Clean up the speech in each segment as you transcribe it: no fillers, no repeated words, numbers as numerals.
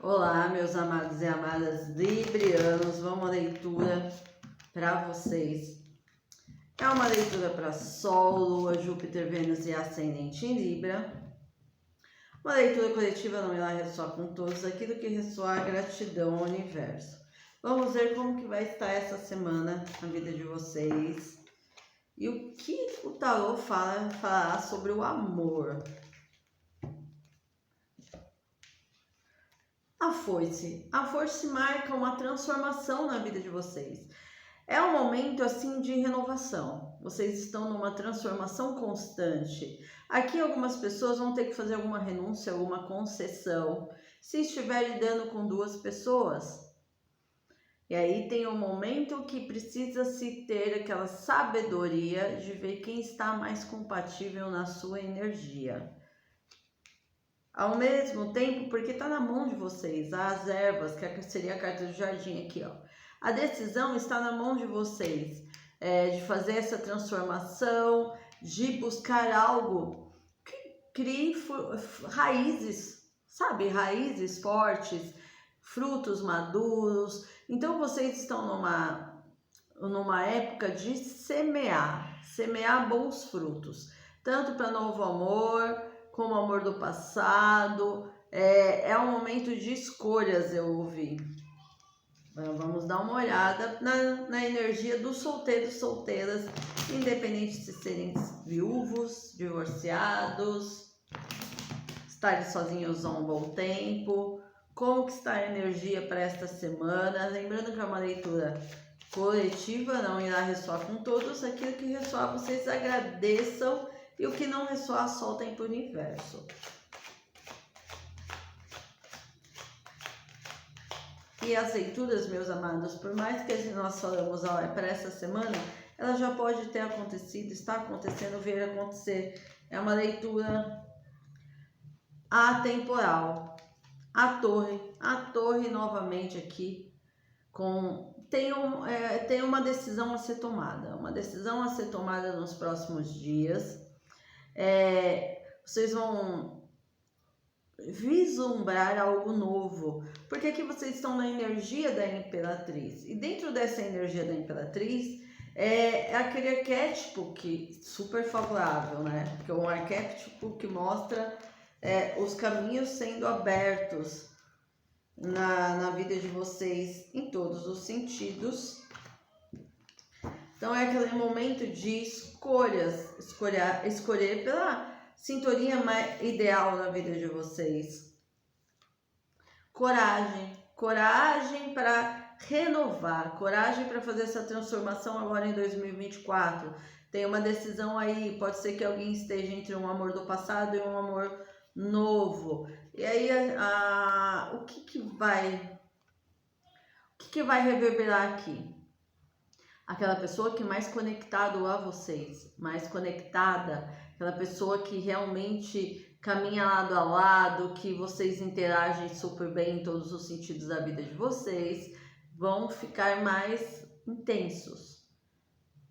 Olá, meus amados e amadas librianos, vamos à leitura para vocês. É uma leitura para Sol, Lua, Júpiter, Vênus e Ascendente em Libra. Uma leitura coletiva, não irá ressoar com todos, aquilo que ressoar, gratidão ao universo. Vamos ver como que vai estar essa semana na vida de vocês e o que o tarô falará sobre o amor. A foice marca uma transformação na vida de vocês. É um momento assim de renovação. Vocês estão numa transformação constante. Aqui algumas pessoas vão ter que fazer alguma renúncia, alguma concessão, se estiver lidando com duas pessoas. E aí tem um momento que precisa se ter aquela sabedoria de ver quem está mais compatível na sua energia. Ao mesmo tempo, porque está na mão de vocês, as ervas, que seria a carta do jardim aqui, ó. A decisão está na mão de vocês, de fazer essa transformação, de buscar algo que crie raízes, sabe? Raízes fortes, frutos maduros. Então, vocês estão numa época de semear bons frutos, tanto para novo amor, como o amor do passado. É um momento de escolhas, eu ouvi. Vamos dar uma olhada na energia dos solteiros, solteiras, independente de serem viúvos, divorciados, estarem sozinhos há um bom tempo. Como que está a energia para esta semana? Lembrando que é uma leitura coletiva, não irá ressoar com todos. Aquilo que ressoar, vocês agradeçam. E o que não ressoar, soltem para o universo. E as leituras, meus amados, por mais que nós falamos para essa semana, ela já pode ter acontecido, está acontecendo, vir acontecer. É uma leitura atemporal. A torre novamente aqui, tem uma decisão a ser tomada. Uma decisão a ser tomada nos próximos dias. Vocês vão vislumbrar algo novo, porque aqui vocês estão na energia da Imperatriz, e dentro dessa energia da Imperatriz é aquele arquétipo super favorável, né? Que é um arquétipo que mostra os caminhos sendo abertos na vida de vocês em todos os sentidos. Então é aquele momento de escolher pela sintonia mais ideal na vida de vocês. Coragem para renovar, coragem para fazer essa transformação agora em 2024. Tem uma decisão aí, pode ser que alguém esteja entre um amor do passado e um amor novo. E aí o que vai reverberar aqui? Aquela pessoa que é mais conectado a vocês, mais conectada, aquela pessoa que realmente caminha lado a lado, que vocês interagem super bem em todos os sentidos da vida de vocês, vão ficar mais intensos.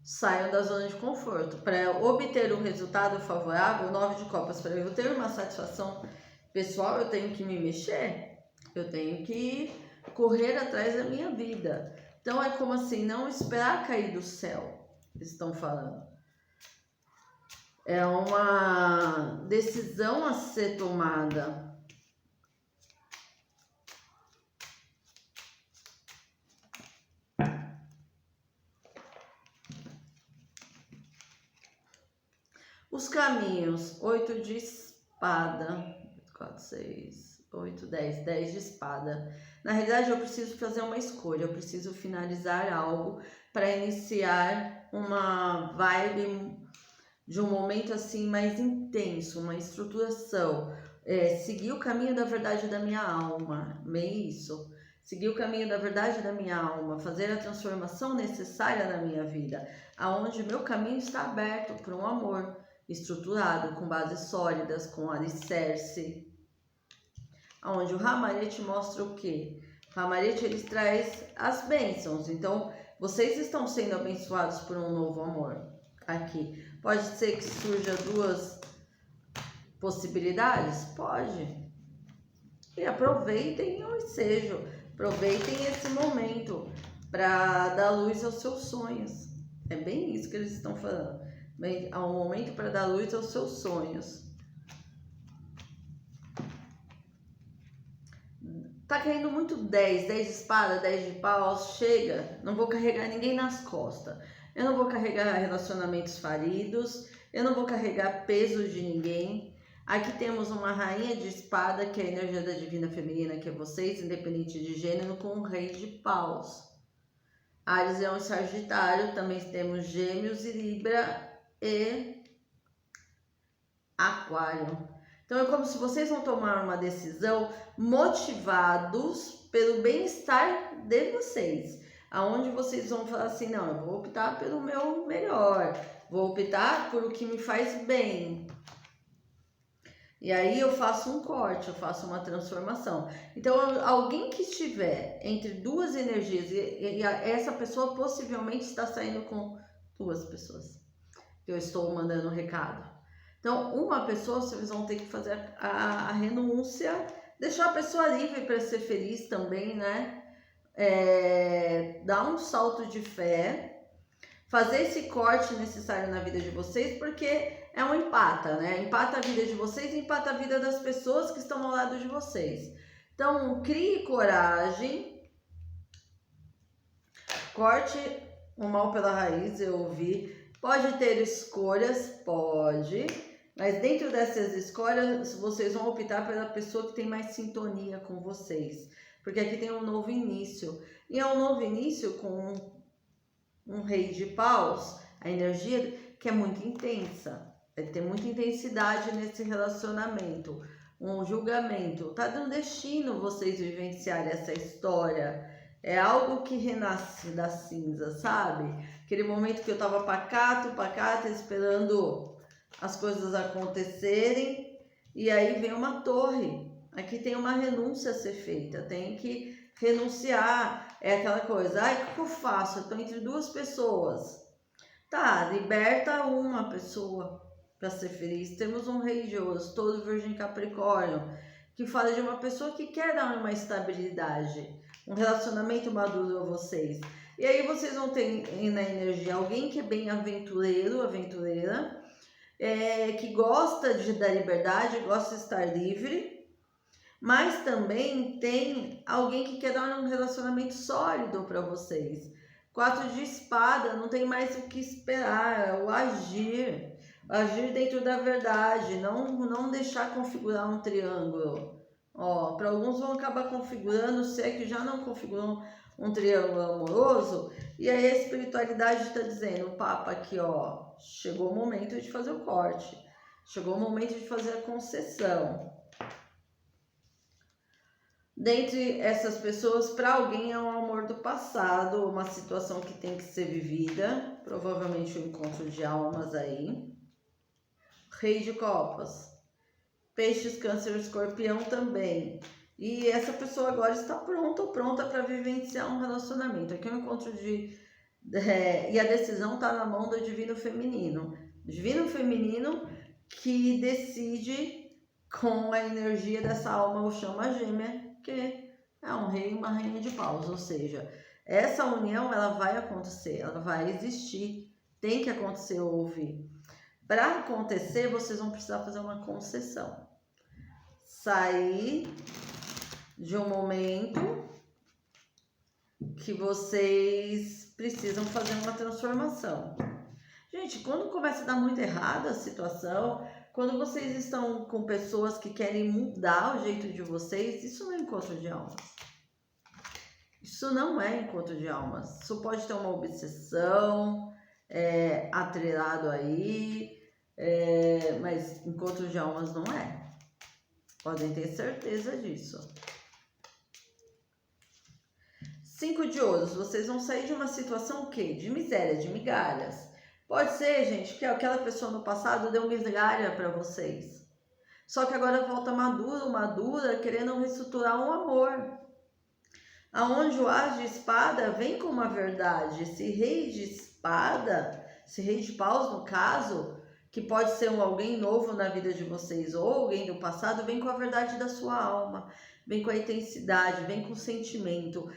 Saiam da zona de conforto. Para obter um resultado favorável, 9 de copas, para eu ter uma satisfação pessoal, eu tenho que me mexer, eu tenho que correr atrás da minha vida. Então é como assim, não esperar cair do céu, eles estão falando. É uma decisão a ser tomada. Os caminhos, 8 de espada, 4, 6, 8, 10, 10 de espada. Na realidade, eu preciso fazer uma escolha, eu preciso finalizar algo para iniciar uma vibe de um momento assim mais intenso, uma estruturação. Seguir o caminho da verdade da minha alma, bem isso. Seguir o caminho da verdade da minha alma, fazer a transformação necessária na minha vida, aonde meu caminho está aberto para um amor estruturado, com bases sólidas, com alicerce. Onde o Ramarete mostra o quê? O Ramarete, ele traz as bênçãos. Então, vocês estão sendo abençoados por um novo amor aqui. Pode ser que surja duas possibilidades? Pode. E aproveitem o ensejo, aproveitem esse momento para dar luz aos seus sonhos. É bem isso que eles estão falando. Há um momento para dar luz aos seus sonhos. Tá caindo muito 10 de espada, 10 de paus, chega, não vou carregar ninguém nas costas. Eu não vou carregar relacionamentos falidos, eu não vou carregar peso de ninguém. Aqui temos uma rainha de espada, que é a energia da divina feminina, que é vocês, independente de gênero, com um rei de paus. Áries é um Sagitário, também temos Gêmeos e Libra e Aquário. Então é como se vocês vão tomar uma decisão motivados pelo bem-estar de vocês. Aonde vocês vão falar assim, não, eu vou optar pelo meu melhor, vou optar por o que me faz bem. E aí eu faço um corte, eu faço uma transformação. Então alguém que estiver entre duas energias, e essa pessoa possivelmente está saindo com duas pessoas. Eu estou mandando um recado. Então, uma pessoa, vocês vão ter que fazer a renúncia, deixar a pessoa livre para ser feliz também, né? Dar um salto de fé, fazer esse corte necessário na vida de vocês, porque é um empata, né? Empata a vida de vocês e empata a vida das pessoas que estão ao lado de vocês. Então, crie coragem, corte o mal pela raiz, eu ouvi. Pode ter escolhas, pode, mas dentro dessas escolhas vocês vão optar pela pessoa que tem mais sintonia com vocês, porque aqui tem um novo início, e é um novo início com um rei de paus, a energia que é muito intensa, vai ter muita intensidade nesse relacionamento, um julgamento, tá dando destino vocês vivenciarem essa história. É algo que renasce da cinza, sabe? Aquele momento que eu tava pacato, esperando as coisas acontecerem. E aí vem uma torre. Aqui tem uma renúncia a ser feita. Tem que renunciar. É aquela coisa, ai, o que eu faço? Eu tô entre duas pessoas. Tá, liberta uma pessoa para ser feliz. Temos um rei de ouros, todo virgem capricórnio, que fala de uma pessoa que quer dar uma estabilidade, um relacionamento maduro a vocês. E aí vocês vão ter na energia alguém que é bem aventureiro, aventureira, que gosta da liberdade, gosta de estar livre, mas também tem alguém que quer dar um relacionamento sólido para vocês. 4 de espada, não tem mais o que esperar, é o agir dentro da verdade, não deixar configurar um triângulo. Ó, para alguns vão acabar configurando, se é que já não configuram um triângulo amoroso, e aí a espiritualidade está dizendo, o Papa aqui, ó, chegou o momento de fazer o corte, chegou o momento de fazer a concessão. Dentre essas pessoas, para alguém é um amor do passado, uma situação que tem que ser vivida, provavelmente um encontro de almas aí. Rei de copas, peixes, câncer, escorpião também. E essa pessoa agora está pronta para vivenciar um relacionamento. Aqui é um encontro e a decisão está na mão do divino feminino. Divino feminino que decide com a energia dessa alma, ou chama gêmea, que é um rei e uma rainha de paus. Ou seja, essa união ela vai acontecer, ela vai existir, tem que acontecer ou ouvir. Para acontecer, vocês vão precisar fazer uma concessão. Sair de um momento que vocês precisam fazer uma transformação. Gente, quando começa a dar muito errada a situação, quando vocês estão com pessoas que querem mudar o jeito de vocês, isso não é encontro de almas. Isso não é encontro de almas. Isso pode ter uma obsessão, atrelado aí, mas encontro de almas não é. Podem ter certeza disso. 5 de ouros, vocês vão sair de uma situação o quê? De miséria, de migalhas. Pode ser, gente, que aquela pessoa no passado deu migalha para vocês. Só que agora volta madura, querendo reestruturar um amor. Aonde o as de espada vem com uma verdade. Esse rei de espada, esse rei de paus no caso, que pode ser alguém novo na vida de vocês ou alguém do passado, vem com a verdade da sua alma. vem com a intensidade, vem com o sentimento,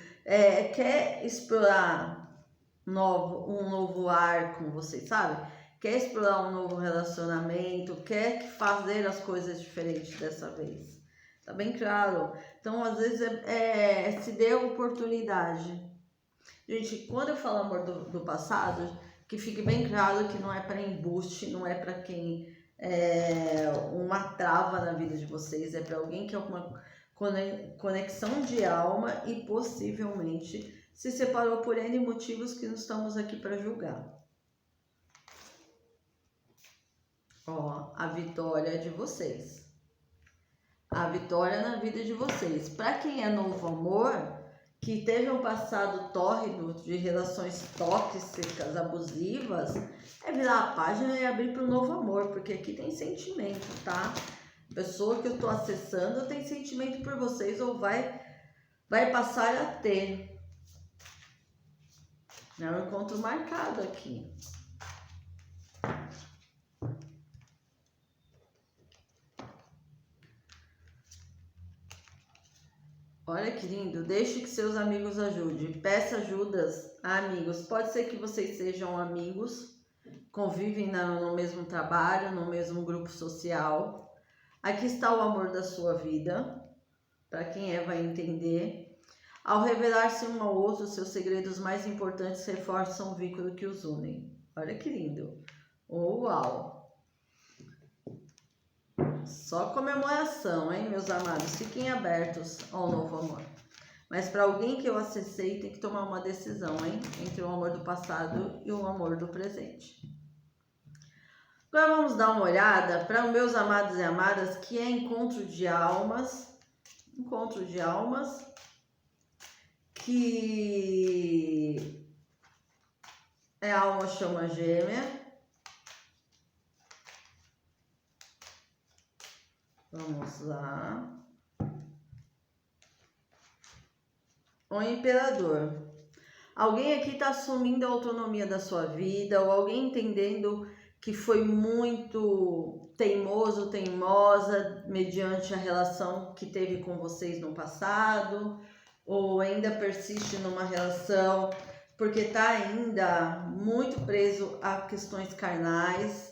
quer explorar um novo ar com você, sabe? Quer explorar um novo relacionamento, quer fazer as coisas diferentes dessa vez. Tá bem claro? Então, às vezes, se dê a oportunidade. Gente, quando eu falo amor do passado, que fique bem claro que não é para embuste, não é para quem uma trava na vida de vocês, é para alguém que é uma conexão de alma e possivelmente se separou por N motivos que não estamos aqui para julgar. Ó, a vitória de vocês. A vitória na vida de vocês. Para quem é novo amor, que teve um passado tórrido de relações tóxicas, abusivas, é virar a página e abrir para o novo amor, porque aqui tem sentimento, tá? A pessoa que eu estou acessando tem sentimento por vocês ou vai passar a ter. É um encontro marcado aqui. Olha que lindo, deixe que seus amigos ajudem, peça ajudas a amigos. Pode ser que vocês sejam amigos, convivem no mesmo trabalho, no mesmo grupo social. Aqui está o amor da sua vida, para quem vai entender. Ao revelar-se um ao outro, seus segredos mais importantes reforçam o vínculo que os unem. Olha que lindo. Uau! Só comemoração, hein, meus amados? Fiquem abertos ao novo amor. Mas para alguém que eu acessei, tem que tomar uma decisão, hein? Entre o amor do passado e o amor do presente. Agora vamos dar uma olhada para os meus amados e amadas, que é encontro de almas. Encontro de almas que é alma chama gêmea. Vamos lá. O imperador. Alguém aqui está assumindo a autonomia da sua vida, ou alguém entendendo que foi muito teimoso, teimosa, mediante a relação que teve com vocês no passado, ou ainda persiste numa relação porque está ainda muito preso a questões carnais.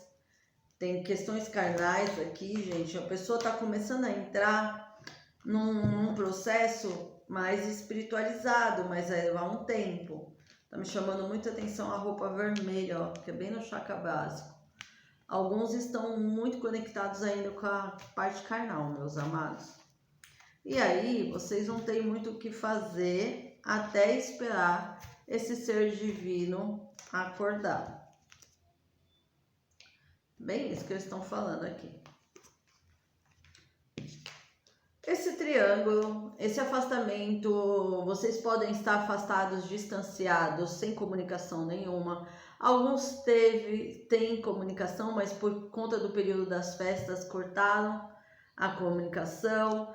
Tem questões carnais aqui, gente. A pessoa está começando a entrar num processo mais espiritualizado, mas vai levar um tempo. Tá me chamando muita atenção a roupa vermelha, ó, que é bem no chakra básico. Alguns estão muito conectados ainda com a parte carnal, meus amados. E aí, vocês não têm muito o que fazer até esperar esse ser divino acordar. Bem isso que eles estão falando aqui. Esse triângulo, esse afastamento, vocês podem estar afastados, distanciados, sem comunicação nenhuma. Alguns têm comunicação, mas por conta do período das festas cortaram a comunicação.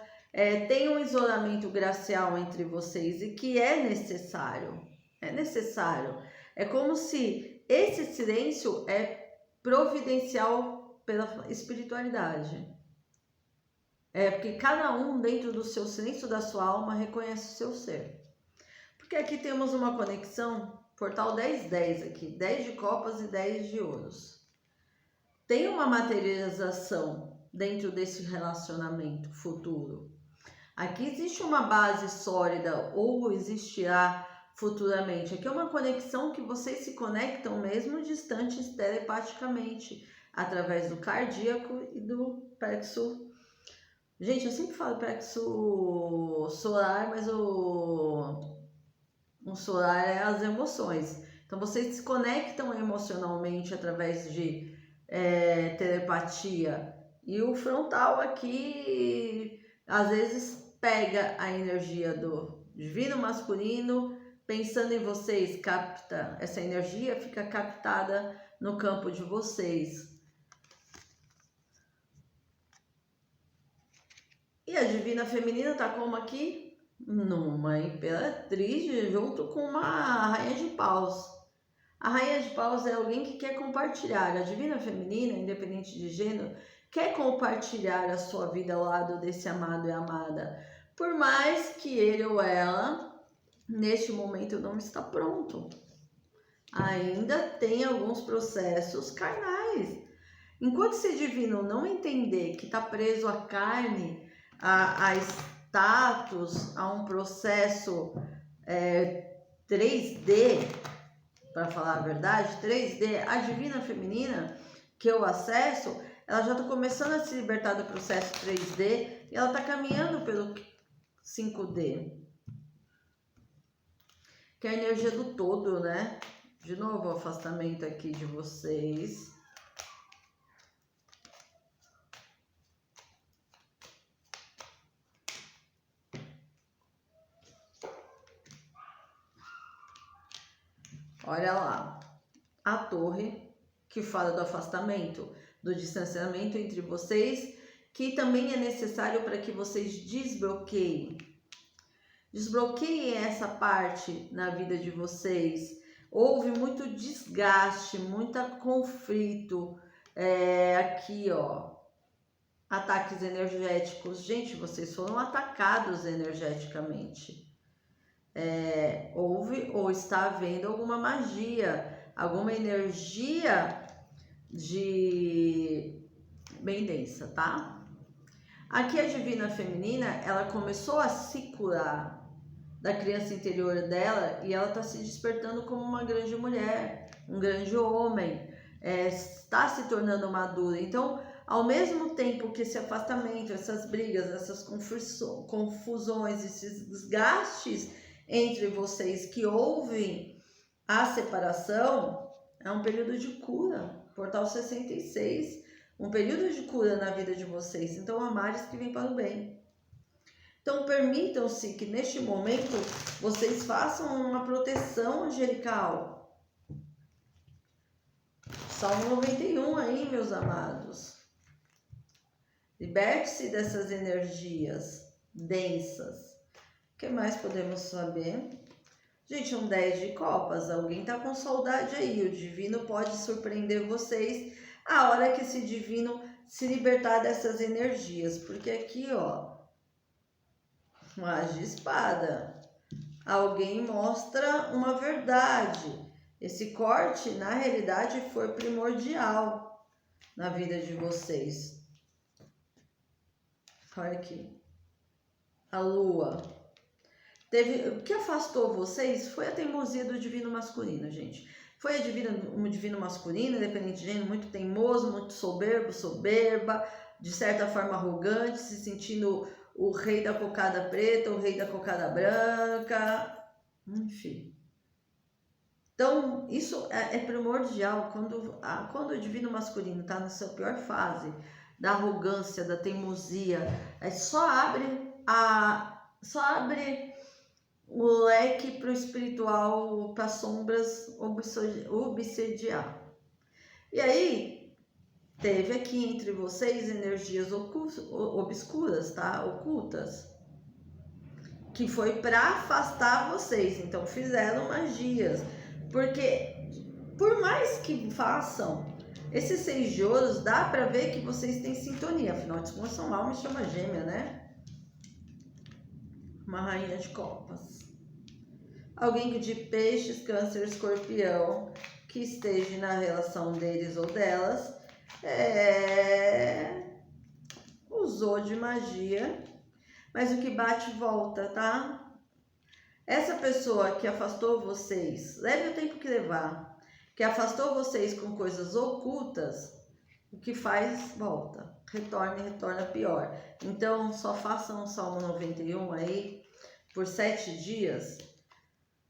Tem um isolamento gracial entre vocês e que é necessário. É necessário. É como se esse silêncio é providencial pela espiritualidade. Porque cada um dentro do seu silêncio da sua alma reconhece o seu ser. Porque aqui temos uma conexão, portal 1010 aqui, 10 de copas e 10 de ouros. Tem uma materialização dentro desse relacionamento futuro. Aqui existe uma base sólida ou existirá futuramente. Aqui é uma conexão que vocês se conectam mesmo distantes telepaticamente, através do cardíaco e do plexo. Gente, eu sempre falo plexo solar, mas o solar é as emoções. Então, vocês se conectam emocionalmente através de telepatia. E o frontal aqui, às vezes, pega a energia do divino masculino, pensando em vocês, capta essa energia, fica captada no campo de vocês. E a divina feminina tá como aqui? Numa imperatriz junto com uma rainha de paus. A rainha de paus é alguém que quer compartilhar. A divina feminina, independente de gênero, quer compartilhar a sua vida ao lado desse amado e amada. Por mais que ele ou ela, neste momento, não está pronto. Ainda tem alguns processos carnais. Enquanto esse divino não entender que está preso à carne, a status, a um processo 3D, para falar a verdade, 3D, a divina feminina, que eu acesso, ela já está começando a se libertar do processo 3D e ela está caminhando pelo 5D, que é a energia do todo, né? De novo, o afastamento aqui de vocês. Olha lá, a torre que fala do afastamento, do distanciamento entre vocês, que também é necessário para que vocês desbloqueiem. Desbloqueiem essa parte na vida de vocês. Houve muito desgaste, muito conflito. Aqui, ó, ataques energéticos. Gente, vocês foram atacados energeticamente. Houve ou está havendo alguma magia, alguma energia bem densa, tá? Aqui a divina feminina, ela começou a se curar da criança interior dela e ela está se despertando como uma grande mulher, um grande homem, está se tornando madura. Então, ao mesmo tempo que esse afastamento, essas brigas, essas confusões, esses desgastes entre vocês que ouvem a separação, é um período de cura, portal 66, um período de cura na vida de vocês. Então, amares que vem para o bem. Então, permitam-se que neste momento vocês façam uma proteção angelical. Salmo 91 aí, meus amados. Liberte-se dessas energias densas. O que mais podemos saber? Gente, um 10 de copas. Alguém tá com saudade aí. O divino pode surpreender vocês a hora que esse divino se libertar dessas energias. Porque aqui, ó, As de espada. Alguém mostra uma verdade. Esse corte, na realidade, foi primordial na vida de vocês. Olha aqui. A lua. O que afastou vocês foi a teimosia do divino masculino, gente. Foi o divino masculino, independente de gênero, muito teimoso, muito soberba, de certa forma arrogante, se sentindo o rei da cocada preta, o rei da cocada branca, enfim. Então, isso é primordial quando o divino masculino está na sua pior fase, da arrogância, da teimosia, só abre o leque para o espiritual, para as sombras obsediar. E aí, teve aqui entre vocês energias obscuras, tá? Ocultas, que foi para afastar vocês. Então, fizeram magias. Porque, por mais que façam, esses 6 de ouros, dá para ver que vocês têm sintonia. Afinal de contas, são alma e chama gêmea, né? Uma rainha de copas. Alguém de peixes, câncer, escorpião, que esteja na relação deles ou delas, usou de magia, mas o que bate volta, tá? Essa pessoa que afastou vocês, leve o tempo que levar, que afastou vocês com coisas ocultas, o que faz, volta. Retorna pior. Então, só façam o Salmo 91 aí, por 7 dias,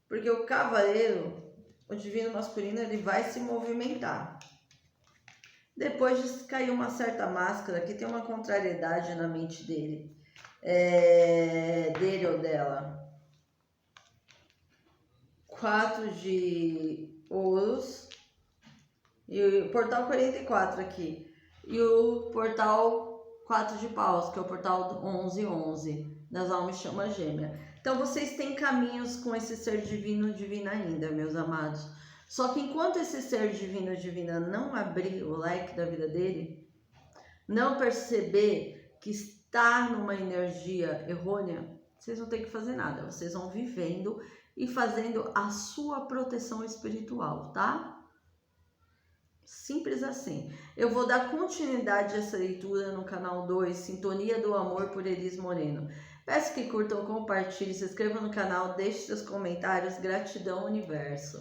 porque o cavaleiro, o divino masculino, ele vai se movimentar. Depois de cair uma certa máscara, aqui tem uma contrariedade na mente dele, dele ou dela. 4 de ouros e o portal 44 aqui. E o portal 4 de paus, que é o portal 1111 das almas chama gêmea. Então vocês têm caminhos com esse ser divino, divina ainda, meus amados. Só que enquanto esse ser divino, divina não abrir o leque da vida dele, não perceber que está numa energia errônea, Vocês não têm que fazer nada, vocês vão vivendo e fazendo a sua proteção espiritual, tá? Simples assim. Eu vou dar continuidade a essa leitura no canal 2, Sintonia do Amor, por Elis Moreno. Peço que curtam, compartilhem, se inscrevam no canal, deixem seus comentários. Gratidão, universo.